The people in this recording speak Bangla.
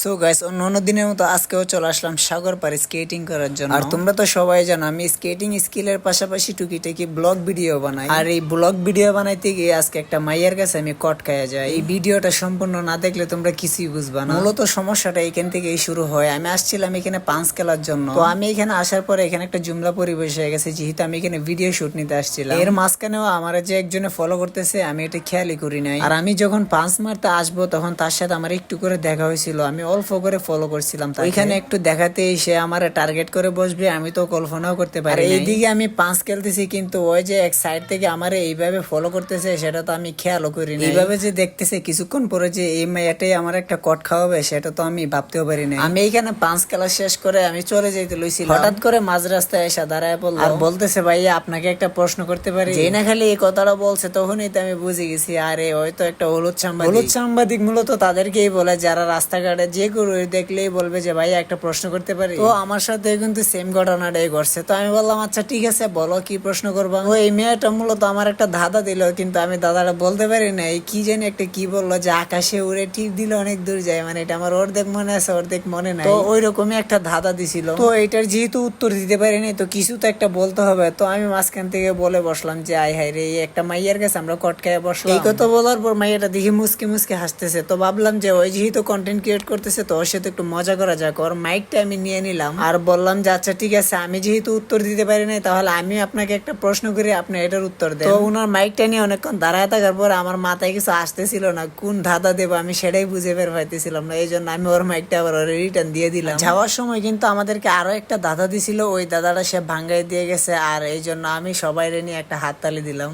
সো গাইস অন্য দিনের মতো আজকেও চলে আসলাম সাগর পাড়ে স্কেটিং করার জন্য। আর তোমরা তো সবাই জানো আমি স্কেটিং স্কিলের পাশাপাশি টুকিটাকি ব্লগ ভিডিও বানাই। আর এই ব্লগ ভিডিও বানাইতে গিয়ে আজকে একটা মাইয়ার কাছে আমি কটকায়া যাই। এই ভিডিওটা সম্পূর্ণ না দেখলে তোমরা কিছুই বুঝবা না। মূলত সমস্যাটা এখান থেকেই শুরু হয়। আমি আসছিলাম এখানে পাঁচ খেলার জন্য। তো আমি এখানে আসার পরে এখানে একটা জুমলা পরিবেশ হয়ে গেছে, যেহেতু আমি এখানে ভিডিও শুট নিতে আসছিলাম। এর মাঝখানেও আমার যে একজনে ফলো করতেছে আমি এটা খেয়ালই করি নাই। আর আমি যখন পাঁচ মারতে আসবো তখন তার সাথে আমার একটু করে দেখা হয়েছিল, আমি অল্প করে ফলো করছিলাম। ওইখানে একটু দেখাতেই সে আমার টার্গেট করে বসবে, আমি তো কল্পনাও করতে পারি। এইদিকে আমি পাঁচ খেলতেছি কিন্তু ওই যে এক সাইড থেকে আমার এইভাবে ফলো করতেছে সেটা তো আমি খেয়ালও করি না। এইভাবে যে দেখতেছে কিছুক্ষণ পরে যে এই মেয়েটাই আমার একটা কট খাওয়াবে সেটা তো আমি ভাবতেও পারি না। আমি এইখানে পাঁচ খেলা শেষ করে আমি চলে যাইতে লইছিলাম, হঠাৎ করে মাঝ রাস্তায় এসে দাঁড়ায় পড়লো আর বলতেছে ভাইয়া আপনাকে একটা প্রশ্ন করতে পারি। যেই না খালি এই কথাটা বলছে তখনই তো আমি বুঝে গেছি আরে হয়তো একটা হলুদ সাংবাদিক মূলত তাদেরকেই বলে যারা রাস্তাঘাটে যে গরু দেখলেই বলবে যে ভাই একটা প্রশ্ন করতে পারি। তো আমার সাথে কিন্তু সেম ঘটনাটাই ঘটছে। তো আমি বললাম আচ্ছা ঠিক আছে বলো কি প্রশ্ন করবো। ও এই মেয়েটা মূলত আমার একটা ধাঁধা দিল, কিন্তু আমি দাদাটা বলতে পারি না এই কি জানি একটা কি বললো যে আকাশে উড়ে টিপ দিলে অনেক দূর যায়, মানে এটা আমার অর্ধেক মনে আছে অর্ধেক মনে নাই। তো ওই রকমই একটা ধাঁধা দিছিল। তো এটার যেহেতু উত্তর দিতে পারিনি তো কিছু তো একটা বলতে হবে। তো আমি মাঝখান থেকে বলে বসলাম যে আয় হায় রে একটা মাইয়ার কাছে আমরা কটকায় বসলাম। এই কথা বলার পর মাইয়াটা দেখি মুসকে মুসকে হাসতেছে। তো ভাবলাম যে ওই যেহেতু কন্টেন্ট ক্রিয়েট করতেছে তো ওর সাথে একটু মজা করা যাক। ওর মাইকটা আমি নিয়ে নিলাম আর বললাম যে আচ্ছা ঠিক আছে আমি যেহেতু উত্তর দিতে পারি নাই তাহলে আমি আপনাকে একটা প্রশ্ন করি আপনি এটার উত্তর দেন। তো ওনার মাইকটা নিয়ে অনেকক্ষণ দাঁড়ায় থাকার পর আমার মাথায় কিছু আসতেছিল না, কোন ধাঁধা দেবো আমি সেটাই বুঝে বের পাইতেছিলাম না। এই জন্য আমি ওর মাইকটা আবার রিটার্ন দিয়ে দিলাম। যাওয়ার সময় কিন্তু আমাদেরকে আরো একটা ধাঁধা দিছিল, ওই দাদাটা সে ভাঙ্গাই দিয়ে গেছে আর এই জন্য আমি সবাই নিয়ে একটা হাততালি দিলাম।